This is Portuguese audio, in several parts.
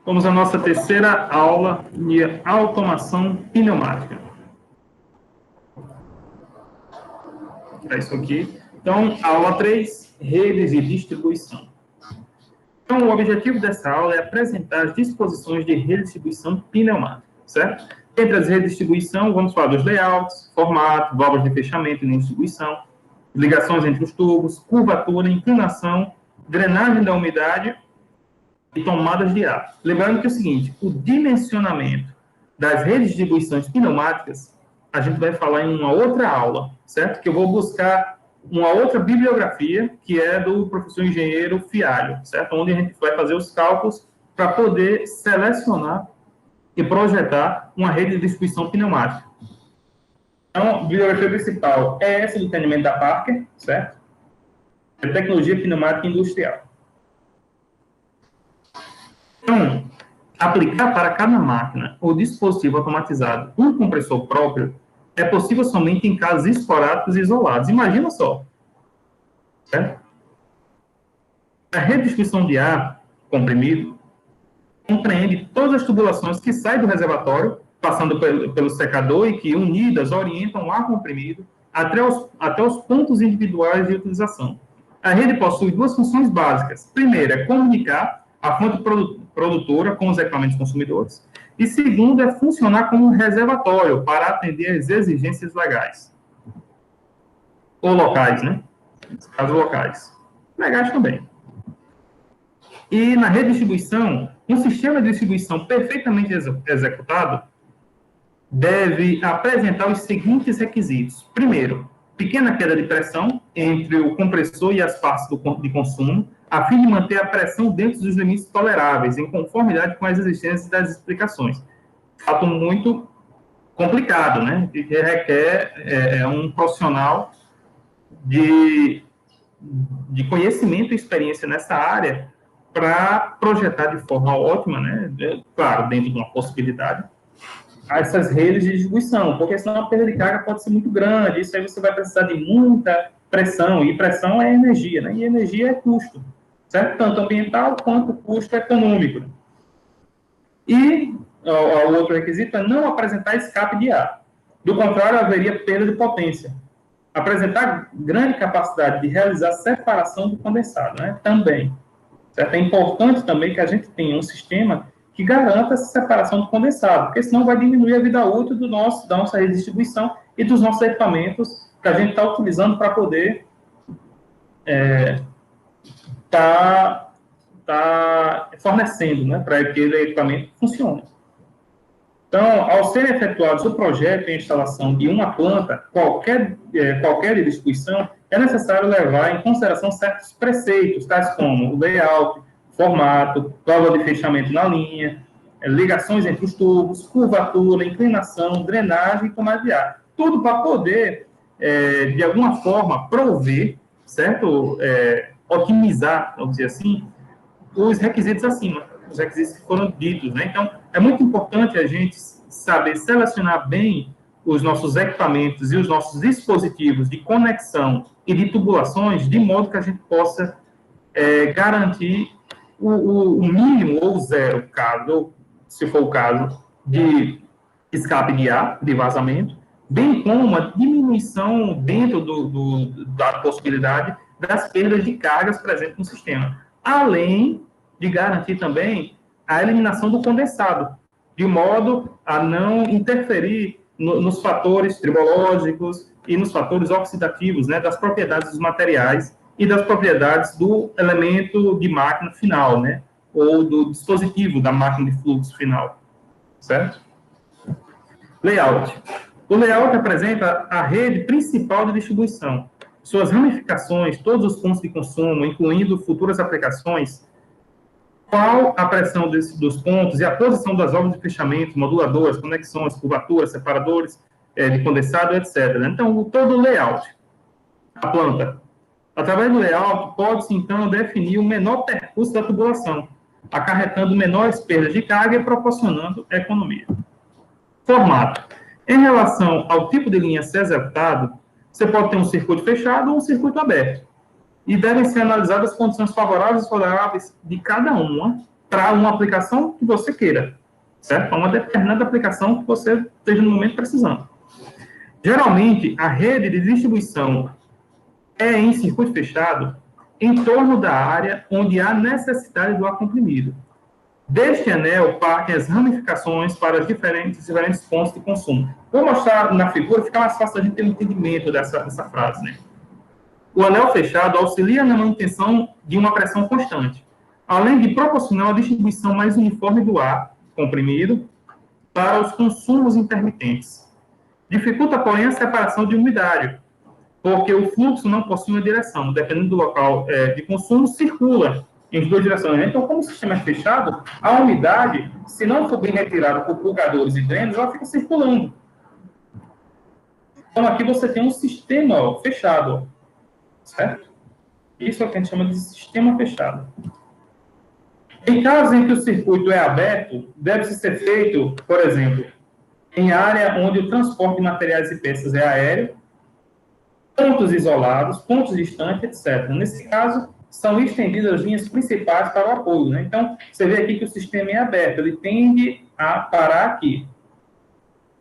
Vamos à nossa terceira aula de automação pneumática. É isso aqui. Então, aula 3, redes de distribuição. Então, o objetivo dessa aula é apresentar as disposições de rede de distribuição pneumática, certo? Entre as redes de distribuição, vamos falar dos layouts, formato, válvulas de fechamento e de distribuição, ligações entre os tubos, curvatura, inclinação, drenagem da umidade e tomadas de ar. Lembrando que é o seguinte, o dimensionamento das redes de distribuições pneumáticas, a gente vai falar em uma outra aula, certo? Que eu vou buscar uma outra bibliografia, que é do professor engenheiro Fialho, certo? Onde a gente vai fazer os cálculos para poder selecionar e projetar uma rede de distribuição pneumática. Então, a bibliografia principal é essa do entendimento da Parker, certo? É tecnologia pneumática industrial. Então, aplicar para cada máquina ou dispositivo automatizado um compressor próprio é possível somente em casos esporádicos e isolados. Imagina só. Certo? A rede de distribuição de ar comprimido compreende todas as tubulações que saem do reservatório, passando pelo secador e que, unidas, orientam o ar comprimido até os pontos individuais de utilização. A rede possui duas funções básicas. Primeiro, é comunicar a fonte produtora com os equipamentos consumidores. E segundo, é funcionar como um reservatório para atender às exigências legais. Ou locais, né? Nos casos locais. Legais também. E na rede de distribuição, um sistema de distribuição perfeitamente executado deve apresentar os seguintes requisitos. Primeiro, pequena queda de pressão entre o compressor e as partes de consumo, a fim de manter a pressão dentro dos limites toleráveis, em conformidade com as exigências das explicações. Fato muito complicado, né? Que requer um profissional de conhecimento e experiência nessa área para projetar de forma ótima, né? Claro, dentro de uma possibilidade, essas redes de distribuição, porque senão a perda de carga pode ser muito grande, isso aí você vai precisar de muita pressão, e pressão é energia, né? E energia é custo, certo? Tanto ambiental quanto custo econômico. E o outro requisito é não apresentar escape de ar. Do contrário, haveria perda de potência. Apresentar grande capacidade de realizar separação do condensado, né? Também. Certo? É importante também que a gente tenha um sistema que garanta essa separação do condensado, porque senão vai diminuir a vida útil da nossa rede de distribuição e dos nossos equipamentos que a gente está utilizando para poder tá fornecendo, né, para que aquele equipamento funcione. Então, ao serem efetuados o projeto e a instalação de uma planta, qualquer distribuição, é necessário levar em consideração certos preceitos, tais como o layout, formato, válvula de fechamento na linha, ligações entre os tubos, curvatura, inclinação, drenagem e tomada de ar. Tudo para poder, de alguma forma, prover, certo? Otimizar, vamos dizer assim, os requisitos acima, os requisitos que foram ditos, né? Então, é muito importante a gente saber selecionar bem os nossos equipamentos e os nossos dispositivos de conexão e de tubulações, de modo que a gente possa garantir o mínimo ou zero, caso, se for o caso, de escape de ar, de vazamento, bem como uma diminuição dentro da possibilidade das perdas de cargas presentes no sistema, além de garantir também a eliminação do condensado, de modo a não interferir nos fatores tribológicos e nos fatores oxidativos, né, das propriedades dos materiais e das propriedades do elemento de máquina final, né, ou do dispositivo da máquina de fluxo final, certo? Layout. O layout apresenta a rede principal de distribuição, suas ramificações, todos os pontos de consumo, incluindo futuras aplicações, qual a pressão dos pontos e a posição das válvulas de fechamento, moduladoras, conexões, curvaturas, separadores de condensado, etc. Então, todo o layout, a planta. Através do layout, pode-se, então, definir o menor percurso da tubulação, acarretando menores perdas de carga e proporcionando economia. Formato. Em relação ao tipo de linha a ser executado, você pode ter um circuito fechado ou um circuito aberto. E devem ser analisadas as condições favoráveis e desfavoráveis de cada uma para uma aplicação que você queira, certo? Para uma determinada aplicação que você esteja no momento precisando. Geralmente, a rede de distribuição é em circuito fechado em torno da área onde há necessidade do ar comprimido. Deste anel partem as ramificações para os diferentes pontos de consumo. Vou mostrar na figura, fica mais fácil a gente ter um entendimento dessa frase, né? O anel fechado auxilia na manutenção de uma pressão constante, além de proporcionar uma distribuição mais uniforme do ar comprimido para os consumos intermitentes. Dificulta, porém, a separação de umidade, porque o fluxo não possui uma direção, dependendo do local de consumo, circula em duas direções. Então, como o sistema é fechado, a umidade, se não for bem retirada por purgadores e drenos, ela fica circulando. Então, aqui você tem um sistema fechado, certo? Isso é o que a gente chama de sistema fechado. Em casos em que o circuito é aberto, deve-se ser feito, por exemplo, em área onde o transporte de materiais e peças é aéreo, pontos isolados, pontos distantes, etc. Nesse caso, são estendidas as linhas principais para o apoio, né? Então, você vê aqui que o sistema é aberto, ele tende a parar aqui.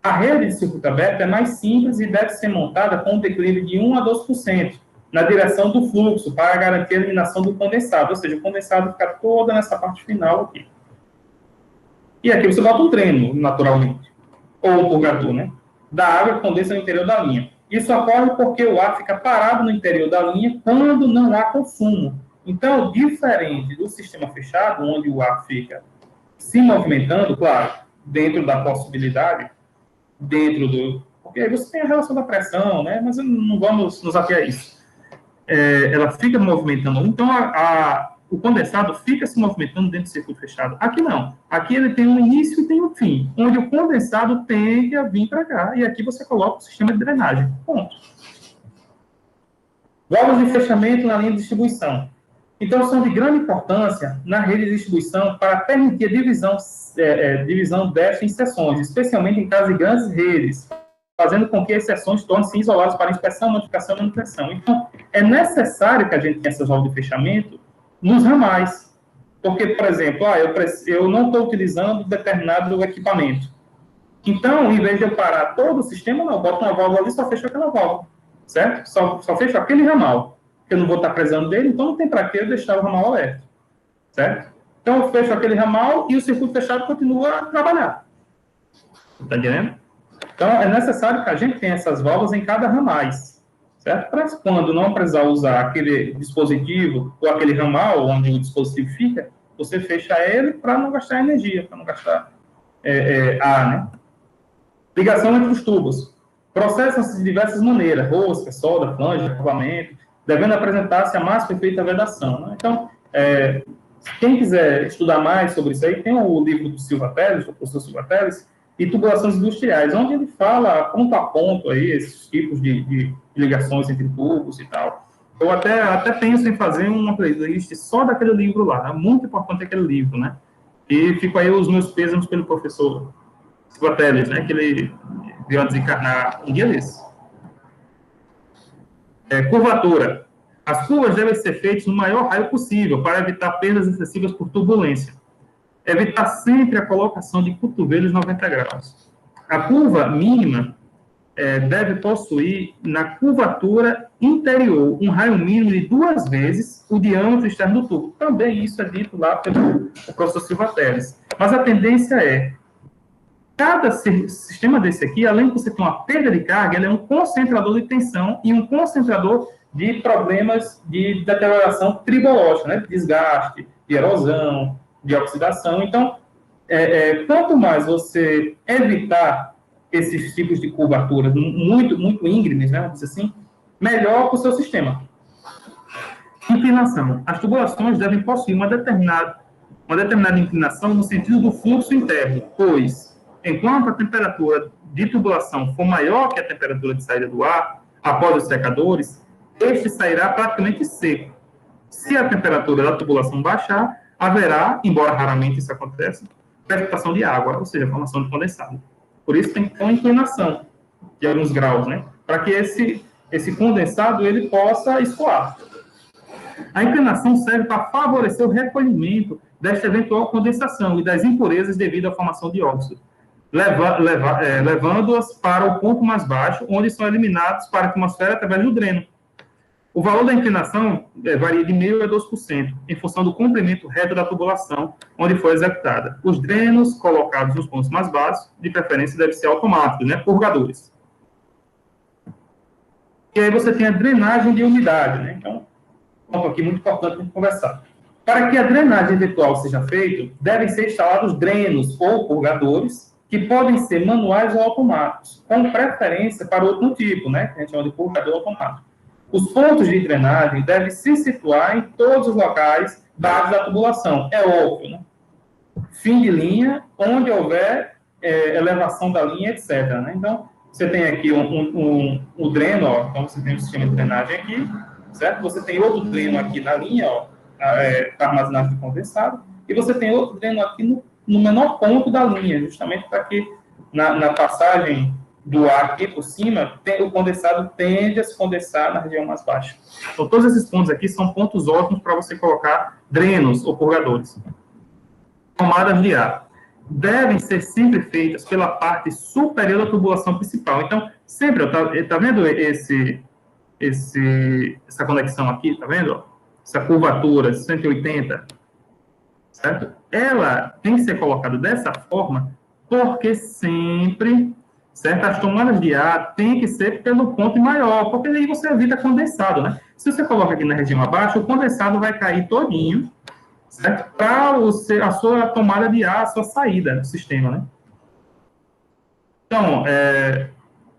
A rede de circuito aberto é mais simples e deve ser montada com um declive de 1 a 2% na direção do fluxo, para garantir a eliminação do condensado, ou seja, o condensado fica toda nessa parte final aqui. E aqui você bota um dreno, naturalmente, ou um purgador, né? Da água que condensa no interior da linha. Isso ocorre porque o ar fica parado no interior da linha quando não há consumo. Então, diferente do sistema fechado, onde o ar fica se movimentando, claro, dentro da possibilidade, porque aí você tem a relação da pressão, né? Mas não vamos nos ater a isso. Ela fica movimentando. Então, o condensado fica se movimentando dentro do circuito fechado. Aqui não. Aqui ele tem um início e tem um fim, onde o condensado tende a vir para cá. E aqui você coloca o sistema de drenagem. Ponto. Válvulas de fechamento na linha de distribuição. Então, são de grande importância na rede de distribuição para permitir a divisão desta em seções, especialmente em casos de grandes redes, fazendo com que as seções tornem-se isoladas para inspeção, notificação e manutenção. Então, é necessário que a gente tenha essas válvulas de fechamento nos ramais. Porque, por exemplo, eu não estou utilizando determinado equipamento. Então, em vez de eu parar todo o sistema, não, eu boto uma válvula ali e só fecho aquela válvula, certo? Só fecho aquele ramal, que eu não vou estar precisando dele, então não tem para que eu deixar o ramal aberto, certo? Então, eu fecho aquele ramal e o circuito fechado continua a trabalhar. Está entendendo? Então, é necessário que a gente tenha essas válvulas em cada ramais, certo? Para quando não precisar usar aquele dispositivo ou aquele ramal onde o dispositivo fica, você fecha ele para não gastar energia, para não gastar ar, né? Ligação entre os tubos. Processam-se de diversas maneiras, rosca, solda, flange, acoplamento, devendo apresentar-se a mais perfeita vedação, né? Então, quem quiser estudar mais sobre isso aí, tem o livro do Silva Teles, do professor Silva Teles, e tubulações industriais, onde ele fala ponto a ponto aí, esses tipos de ligações entre tubos e tal. Eu até penso em fazer uma playlist só daquele livro lá, é muito importante aquele livro, né? E fico aí os meus pêsames pelo professor Silva Teles, né? Que ele veio a desencarnar um dia desse. Curvatura. As curvas devem ser feitas no maior raio possível para evitar perdas excessivas por turbulência. Evitar sempre a colocação de cotovelos 90 graus. A curva mínima deve possuir na curvatura interior um raio mínimo de 2 vezes o diâmetro externo do tubo. Também isso é dito lá pelo professor Silva Teles. Mas a tendência é, cada sistema desse aqui, além de você ter uma perda de carga, ele é um concentrador de tensão e um concentrador de problemas de deterioração tribológica, né? De desgaste, de erosão, de oxidação. Então, quanto mais você evitar esses tipos de curvaturas muito, muito íngremes, né, vamos dizer assim, melhor para o seu sistema. Inclinação. As tubulações devem possuir uma determinada inclinação no sentido do fluxo interno, pois, enquanto a temperatura de tubulação for maior que a temperatura de saída do ar, após os secadores, este sairá praticamente seco. Se a temperatura da tubulação baixar, haverá, embora raramente isso aconteça, precipitação de água, ou seja, formação de condensado. Por isso tem que ter uma inclinação de alguns graus, né? Para que esse condensado ele possa escoar. A inclinação serve para favorecer o recolhimento desta eventual condensação e das impurezas devido à formação de óxido, levando-as para o ponto mais baixo, onde são eliminados para a atmosfera através do dreno. O valor da inclinação varia de 0,5% a 2%, em função do comprimento reto da tubulação onde foi executada. Os drenos colocados nos pontos mais baixos, de preferência, devem ser automáticos, né, purgadores. E aí você tem a drenagem de umidade, né? Então, um ponto aqui muito importante para a gente conversar. Para que a drenagem eventual seja feita, devem ser instalados drenos ou purgadores, que podem ser manuais ou automáticos, com preferência para outro tipo, né? Que a gente chama de purgador automático. Os pontos de drenagem devem se situar em todos os locais dados da tubulação. É óbvio, né? Fim de linha, onde houver elevação da linha, etc. Né? Então, você tem aqui um dreno, ó, então você tem um sistema de drenagem aqui, certo? Você tem outro dreno aqui na linha, ó, para armazenagem de condensado, e você tem outro dreno aqui no menor ponto da linha, justamente para que na passagem do ar aqui por cima, o condensado tende a se condensar na região mais baixa. Então, todos esses pontos aqui são pontos ótimos para você colocar drenos ou purgadores. Tomadas de ar devem ser sempre feitas pela parte superior da tubulação principal. Então, sempre, tá vendo essa conexão aqui, tá vendo? Essa curvatura 180, certo? Ela tem que ser colocada dessa forma, porque sempre, certo? As tomadas de ar tem que ser pelo ponto maior, porque aí você evita condensado, né? Se você coloca aqui na região abaixo, o condensado vai cair todinho, certo? Para a sua tomada de ar, a sua saída do sistema, né? Então,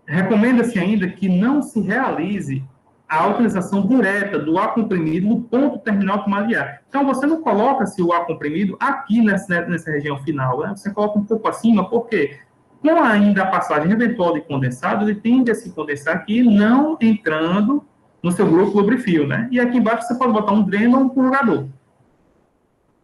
recomenda-se ainda que não se realize a utilização direta do ar comprimido no ponto terminal de tomada de ar. Então, você não coloca-se o ar comprimido aqui nessa região final, né? Você coloca um pouco acima, porque com ainda a passagem eventual de condensado, ele tende a se condensar aqui, não entrando no seu grupo lubrifio, né? E aqui embaixo você pode botar um dreno ou um purgador.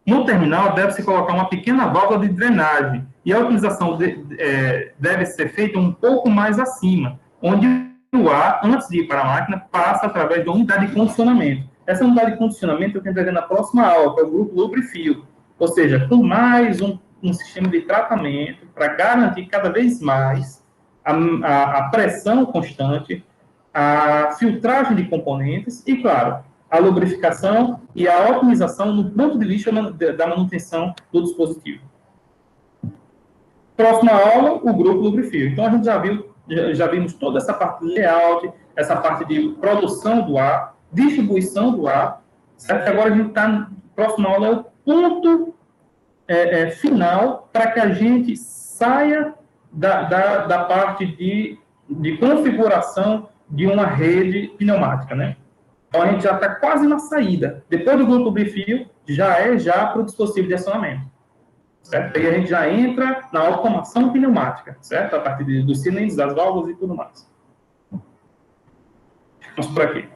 No terminal, deve-se colocar uma pequena válvula de drenagem, e a utilização deve ser feita um pouco mais acima, onde o ar, antes de ir para a máquina, passa através de uma unidade de condicionamento. Essa unidade de condicionamento eu tenho que ver na próxima aula, que é o grupo lubrifio, ou seja, com mais um sistema de tratamento para garantir cada vez mais a pressão constante, a filtragem de componentes e, claro, a lubrificação e a otimização no ponto de vista da manutenção do dispositivo. Próxima aula, o grupo lubrifio. Então, a gente já vimos toda essa parte de layout, essa parte de produção do ar, distribuição do ar, certo? Agora a gente está, próxima aula é o ponto final para que a gente saia da parte de configuração de uma rede pneumática, né? Então, a gente já está quase na saída. Depois do grupo lubrifio, já para o dispositivo de acionamento. Certo? Aí a gente já entra na automação pneumática, certo? A partir dos cilindros, das válvulas e tudo mais. Vamos por aqui.